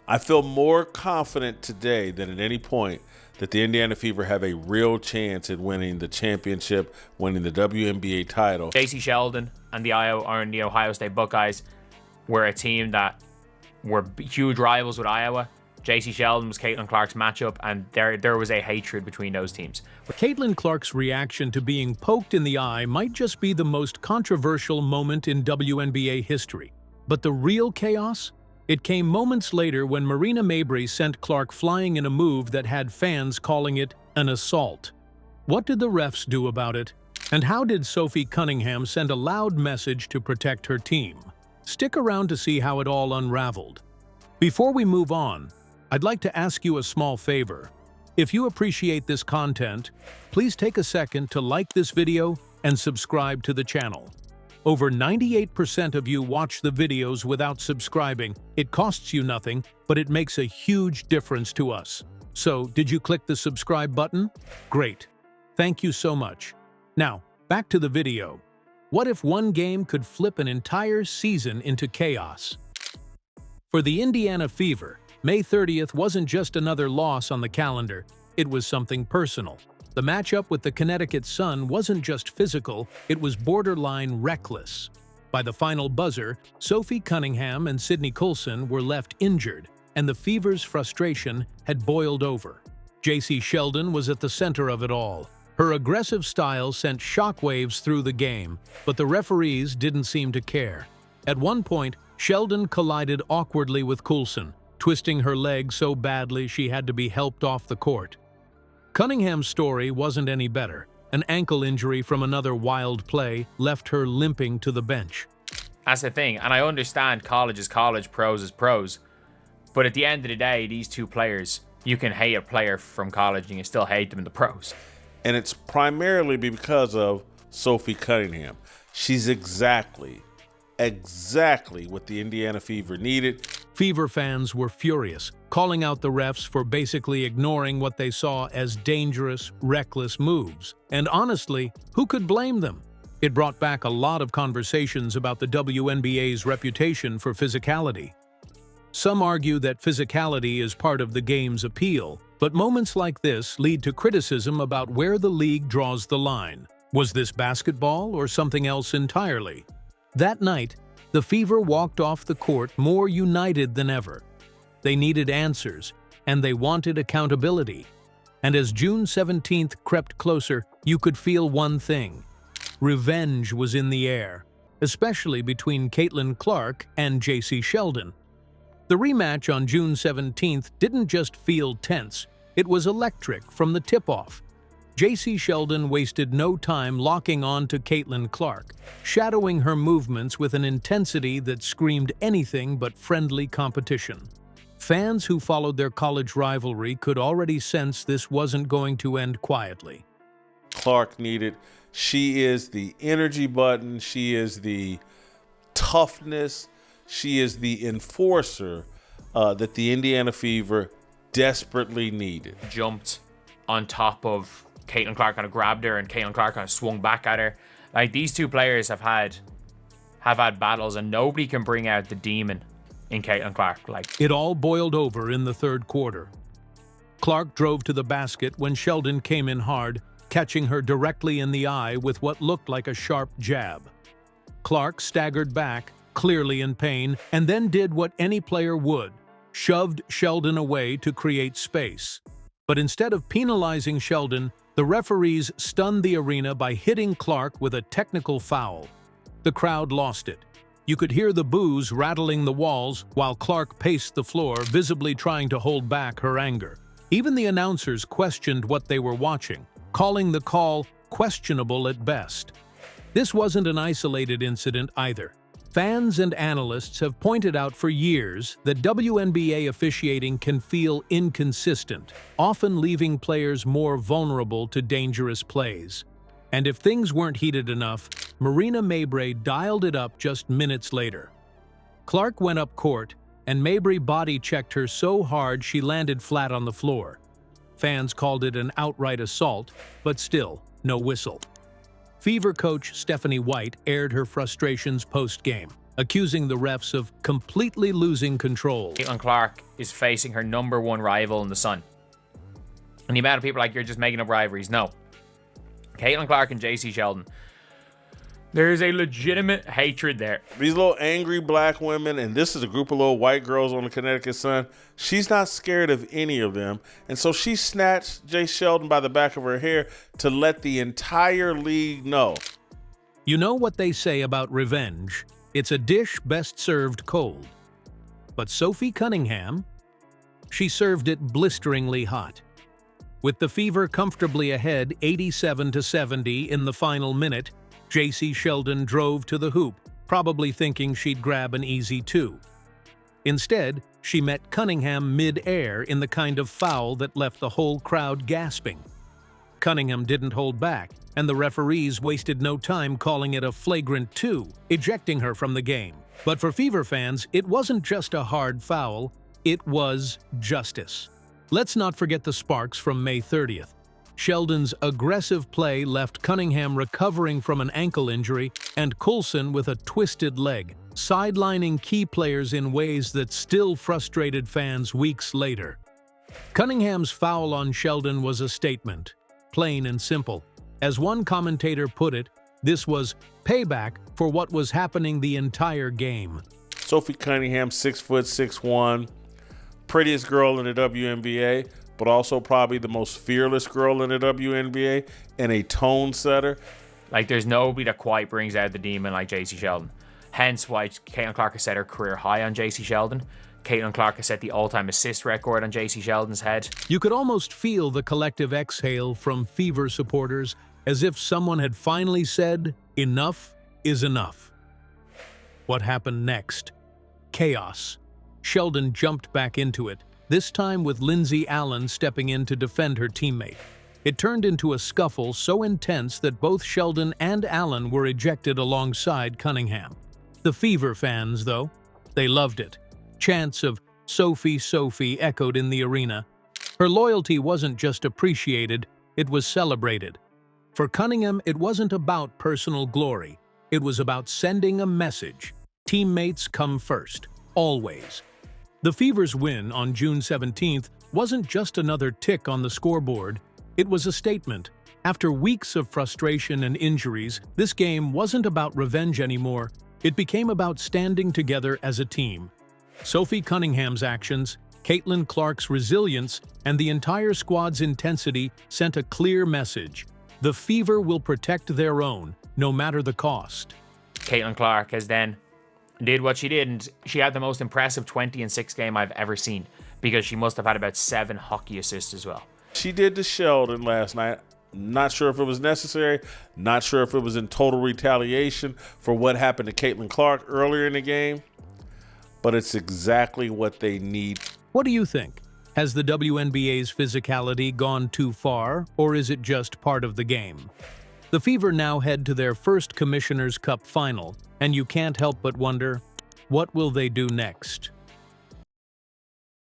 I feel more confident today than at any point that the Indiana Fever have a real chance at winning the championship, winning the WNBA title. Jacy Sheldon and the Ohio State Buckeyes were a team that were huge rivals with Iowa. Jacy Sheldon was Caitlin Clark's matchup, and there was a hatred between those teams. Caitlin Clark's reaction to being poked in the eye might just be the most controversial moment in WNBA history. But the real chaos? It came moments later when Marina Mabrey sent Clark flying in a move that had fans calling it an assault. What did the refs do about it? And how did Sophie Cunningham send a loud message to protect her team? Stick around to see how it all unraveled. Before we move on, I'd like to ask you a small favor. If you appreciate this content, please take a second to like this video and subscribe to the channel. Over 98% of you watch the videos without subscribing. It costs you nothing, but it makes a huge difference to us. So, did you click the subscribe button? Great. Thank you so much. Now, back to the video. What if one game could flip an entire season into chaos? For the Indiana Fever, May 30th wasn't just another loss on the calendar, it was something personal. The matchup with the Connecticut Sun wasn't just physical, it was borderline reckless. By the final buzzer, Sophie Cunningham and Sydney Coulson were left injured, and the Fever's frustration had boiled over. Jacy Sheldon was at the center of it all. Her aggressive style sent shockwaves through the game, but the referees didn't seem to care. At one point, Sheldon collided awkwardly with Coulson, twisting her leg so badly she had to be helped off the court. Cunningham's story wasn't any better. An ankle injury from another wild play left her limping to the bench. That's the thing, and I understand college is college, pros is pros. But at the end of the day, these two players, you can hate a player from college and you can still hate them in the pros. And it's primarily because of Sophie Cunningham. She's exactly what the Indiana Fever needed. Fever fans were furious, calling out the refs for basically ignoring what they saw as dangerous, reckless moves. And honestly, who could blame them? It brought back a lot of conversations about the WNBA's reputation for physicality. Some argue that physicality is part of the game's appeal, but moments like this lead to criticism about where the league draws the line. Was this basketball or something else entirely? That night, the Fever walked off the court more united than ever. They needed answers, and they wanted accountability. And as June 17th crept closer, you could feel one thing. Revenge was in the air, especially between Caitlin Clark and Jacy Sheldon. The rematch on June 17th didn't just feel tense, it was electric from the tip-off. Jacy Sheldon wasted no time locking on to Caitlin Clark, shadowing her movements with an intensity that screamed anything but friendly competition. Fans who followed their college rivalry could already sense this wasn't going to end quietly. Clark needed. She is the energy button. She is the toughness. She is the enforcer that the Indiana Fever desperately needed. Jumped on top of Caitlin Clark, kind of grabbed her, and Caitlin Clark kind of swung back at her. Like, these two players have had battles, and nobody can bring out the demon in Caitlin Clark. Like, it all boiled over in the third quarter. Clark drove to the basket when Sheldon came in hard, catching her directly in the eye with what looked like a sharp jab. Clark staggered back, clearly in pain, and then did what any player would, shoved Sheldon away to create space. But instead of penalizing Sheldon, the referees stunned the arena by hitting Clark with a technical foul. The crowd lost it. You could hear the boos rattling the walls while Clark paced the floor, visibly trying to hold back her anger. Even the announcers questioned what they were watching, calling the call questionable at best. This wasn't an isolated incident either. Fans and analysts have pointed out for years that WNBA officiating can feel inconsistent, often leaving players more vulnerable to dangerous plays. And if things weren't heated enough, Marina Mabrey dialed it up just minutes later. Clark went up court, and Mabrey body-checked her so hard she landed flat on the floor. Fans called it an outright assault, but still, no whistle. Fever coach Stephanie White aired her frustrations post-game. accusing the refs of completely losing control. Caitlin Clark is facing her #1 rival in the Sun. And the amount of people like, you're just making up rivalries. No. Caitlin Clark and Jacy Sheldon. There is a legitimate hatred there. These little angry black women, and this is a group of little white girls on the Connecticut Sun. She's not scared of any of them. And so she snatched Jay Sheldon by the back of her hair to let the entire league know. You know what they say about revenge? It's a dish best served cold. But Sophie Cunningham, she served it blisteringly hot. With the Fever comfortably ahead 87-70 in the final minute, Jacy Sheldon drove to the hoop, probably thinking she'd grab an easy 2. Instead, she met Cunningham mid-air in the kind of foul that left the whole crowd gasping. Cunningham didn't hold back, and the referees wasted no time calling it a flagrant 2, ejecting her from the game. But for Fever fans, it wasn't just a hard foul, it was justice. Let's not forget the sparks from May 30th. Sheldon's aggressive play left Cunningham recovering from an ankle injury and Coulson with a twisted leg, sidelining key players in ways that still frustrated fans weeks later. Cunningham's foul on Sheldon was a statement, plain and simple. As one commentator put it, this was payback for what was happening the entire game. Sophie Cunningham, 6'6'1", prettiest girl in the WNBA, but also probably the most fearless girl in the WNBA and a tone setter. Like, there's nobody that quite brings out the demon like Jacy Sheldon. Hence why Caitlin Clark has set her career high on Jacy Sheldon. Caitlin Clark has set the all-time assist record on Jacy Sheldon's head. You could almost feel the collective exhale from Fever supporters, as if someone had finally said, enough is enough. What happened next? Chaos. Sheldon jumped back into it, this time with Lindsay Allen stepping in to defend her teammate. It turned into a scuffle so intense that both Sheldon and Allen were ejected alongside Cunningham. The Fever fans, though, they loved it. Chants of "Sophie, Sophie" echoed in the arena. Her loyalty wasn't just appreciated, it was celebrated. For Cunningham, it wasn't about personal glory. It was about sending a message. Teammates come first, always. The Fever's win on June 17th wasn't just another tick on the scoreboard. It was a statement. After weeks of frustration and injuries, this game wasn't about revenge anymore. It became about standing together as a team. Sophie Cunningham's actions, Caitlin Clark's resilience, and the entire squad's intensity sent a clear message. The Fever will protect their own, no matter the cost. Caitlin Clark has then did what she did, and she had the most impressive 20-6 game I've ever seen, because she must have had about 7 hockey assists as well. She did to Sheldon last night. Not sure if it was necessary. Not sure if it was in total retaliation for what happened to Caitlin Clark earlier in the game. But it's exactly what they need. What do you think? Has the WNBA's physicality gone too far, or is it just part of the game? The Fever now head to their first Commissioner's Cup final, and you can't help but wonder, what will they do next?